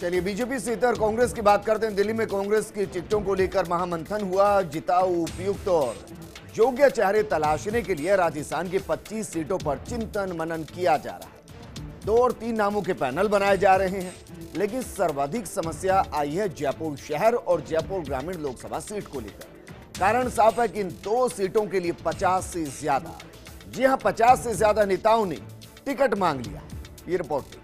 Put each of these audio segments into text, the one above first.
चलिए बीजेपी से इतर कांग्रेस की बात करते हैं। दिल्ली में कांग्रेस की टिकटों को लेकर महामंथन हुआ। जिताऊ, उपयुक्त और योग्य चेहरे तलाशने के लिए राजस्थान की 25 सीटों पर चिंतन मनन किया जा रहा है। 2 और 3 नामों के पैनल बनाए जा रहे हैं, लेकिन सर्वाधिक समस्या आई है जयपुर शहर और जयपुर ग्रामीण लोकसभा सीट को लेकर। कारण साफ है कि इन 2 सीटों के लिए 50 से ज्यादा, जी हां 50 से ज्यादा नेताओं ने टिकट मांग लिया। ये रिपोर्ट।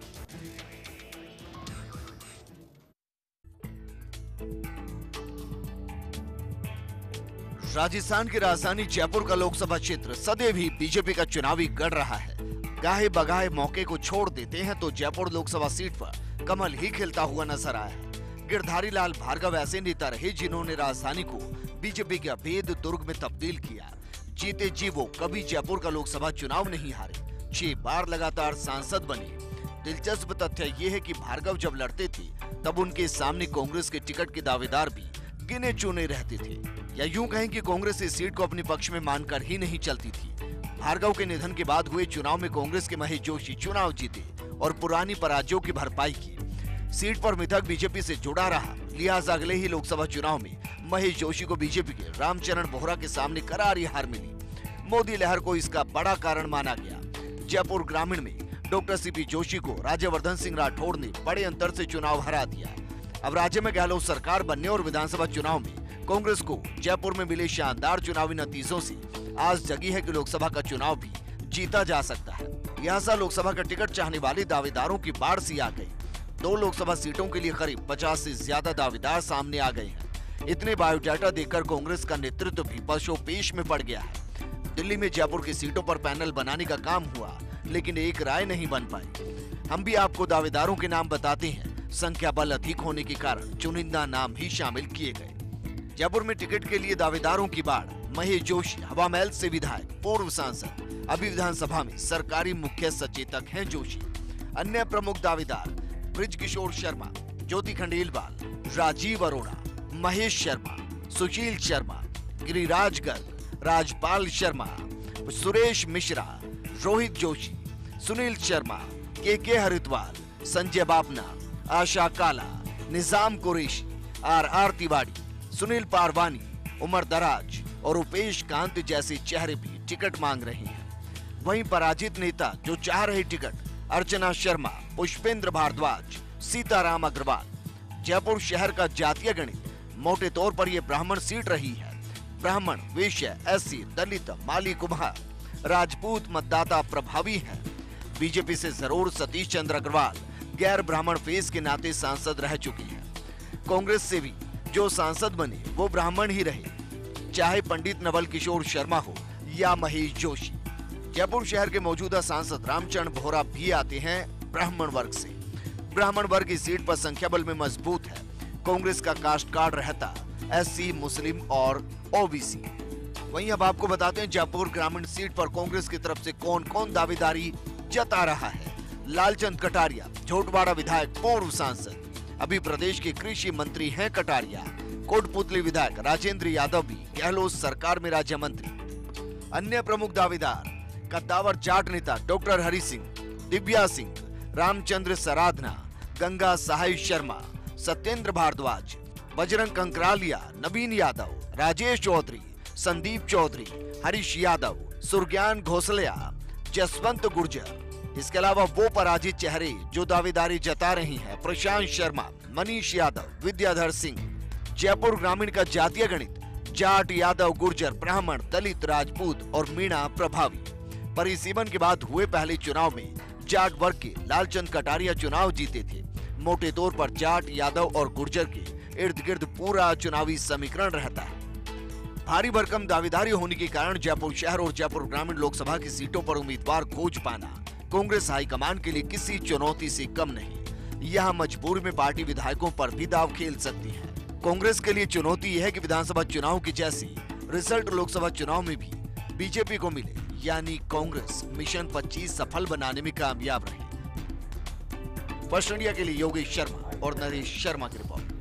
राजस्थान की राजधानी जयपुर का लोकसभा क्षेत्र सदैव ही बीजेपी का चुनावी गढ़ रहा है। गाहे बगाहे मौके को छोड़ देते हैं तो जयपुर लोकसभा सीट पर कमल ही खिलता हुआ नजर आया है। गिरधारी लाल भार्गव ऐसे नेता रहे जिन्होंने राजधानी को बीजेपी के अभेद दुर्ग में तब्दील किया। जीते जी वो कभी जयपुर का लोकसभा चुनाव नहीं हारे, 6 बार लगातार सांसद बने। दिलचस्प तथ्य ये है कि भार्गव जब लड़ते थे तब उनके सामने कांग्रेस के टिकट के दावेदार भी गिने चुने रहते थे, या यूं कहें कि कांग्रेस इस सीट को अपने पक्ष में मानकर ही नहीं चलती थी। भार्गव के निधन के बाद हुए चुनाव में कांग्रेस के महेश जोशी चुनाव जीते और पुरानी पराजयों की भरपाई की। सीट पर मिथक बीजेपी से जुड़ा रहा, लिहाजा अगले ही लोकसभा चुनाव में महेश जोशी को बीजेपी के रामचरण बोहरा के सामने करारी हार मिली। मोदी लहर को इसका बड़ा कारण माना गया। जयपुर ग्रामीण में डॉक्टर सीपी जोशी को राज्यवर्धन सिंह राठौड़ ने बड़े अंतर से चुनाव हरा दिया। अब राज्य में गहलोत सरकार बनने और विधानसभा चुनाव में कांग्रेस को जयपुर में मिले शानदार चुनावी नतीजों से आस जगी है कि लोकसभा का चुनाव भी जीता जा सकता है। लिहाजा लोकसभा का टिकट चाहने वाले दावेदारों की बाढ़ सी आ गई। 2 लोकसभा सीटों के लिए करीब 50 से ज्यादा दावेदार सामने आ गए हैं। इतने बायोडाटा देखकर कांग्रेस का नेतृत्व भी पशोपेश में पड़ गया है। दिल्ली में जयपुर की सीटों पर पैनल बनाने का काम हुआ, लेकिन एक राय नहीं बन पाई। हम भी आपको दावेदारों के नाम बताते हैं। संख्या बल अधिक होने के कारण चुनिंदा नाम ही शामिल किए गए। जयपुर में टिकट के लिए दावेदारों की बाढ़। महेश जोशी हवा महल से विधायक, पूर्व सांसद, अभी विधानसभा में सरकारी मुख्य सचेतक हैं जोशी। अन्य प्रमुख दावेदार बृजकिशोर शर्मा, ज्योति खंडेलवाल, राजीव अरोड़ा, महेश शर्मा, सुशील शर्मा, गिरिराज गर्ग, राजपाल शर्मा, सुरेश मिश्रा, रोहित जोशी, सुनील शर्मा, के हरिद्वार, संजय बापना, आशा काला, निजाम कुरैशी, आर तिवारी, सुनील पारवानी, उमर दराज और उपेश कांत जैसे चेहरे भी टिकट मांग रहे हैं। वहीं पराजित नेता जो चाह रहे टिकट अर्चना शर्मा, पुष्पेंद्र भारद्वाज, सीताराम अग्रवाल। जयपुर शहर का जातीय गणित मोटे तौर पर यह ब्राह्मण सीट रही है। ब्राह्मण, वैश्य, एससी, दलित, माली, कुम्हार, राजपूत मतदाता प्रभावी है। बीजेपी से जरूर सतीश चंद्र अग्रवाल गैर ब्राह्मण फेस के नाते सांसद रह चुके हैं। कांग्रेस से भी जो सांसद बने वो ब्राह्मण ही रहे, चाहे पंडित नवल किशोर शर्मा हो या महेश जोशी। जयपुर शहर के मौजूदा सांसद रामचरण बोहरा भी आते हैं ब्राह्मण वर्ग से। ब्राह्मण वर्ग की सीट पर संख्या बल में मजबूत है। कांग्रेस का कास्ट कार्ड रहता एससी, मुस्लिम और ओबीसी। वहीं अब आपको बताते हैं जयपुर ग्रामीण सीट पर कांग्रेस की तरफ से कौन कौन दावेदारी जता रहा है। लालचंद कटारिया, झोटवाड़ा विधायक, पूर्व सांसद, अभी प्रदेश के कृषि मंत्री हैं कटारिया। कोटपुतली विधायक राजेंद्र यादव भी गहलोत सरकार में राज्य मंत्री। अन्य प्रमुख दावेदार कद्दावर जाट नेता डॉक्टर हरि सिंह, दिव्या सिंह, रामचंद्र सराधना, गंगा सहाय शर्मा, सत्येंद्र भारद्वाज, बजरंग कंकरालिया, नवीन यादव, राजेश चौधरी, संदीप चौधरी, हरीश यादव, सुरज्ञान घोसलिया, जसवंत गुर्जर। इसके अलावा वो पराजित चेहरे जो दावेदारी जता रही हैं प्रशांत शर्मा, मनीष यादव, विद्याधर सिंह। जयपुर ग्रामीण का जातीय गणित जाट, यादव, गुर्जर, ब्राह्मण, दलित, राजपूत और मीणा प्रभावी। परिसीमन के बाद हुए पहले चुनाव में जाट वर्ग के लालचंद कटारिया चुनाव जीते थे। मोटे तौर पर जाट, यादव और गुर्जर के इर्द गिर्द पूरा चुनावी समीकरण रहता है। भारी भरकम दावेदारी होने के कारण जयपुर शहर और जयपुर ग्रामीण लोकसभा की सीटों पर उम्मीदवार खोज पाना कांग्रेस हाईकमान के लिए किसी चुनौती से कम नहीं। यह मजबूरी में पार्टी विधायकों पर भी दाव खेल सकती है। कांग्रेस के लिए चुनौती यह है कि विधानसभा चुनाव की जैसी रिजल्ट लोकसभा चुनाव में भी बीजेपी को मिले, यानी कांग्रेस मिशन 25 सफल बनाने में कामयाब रहे। फर्स्ट इंडिया के लिए योगेश शर्मा और नरेश शर्मा की रिपोर्ट।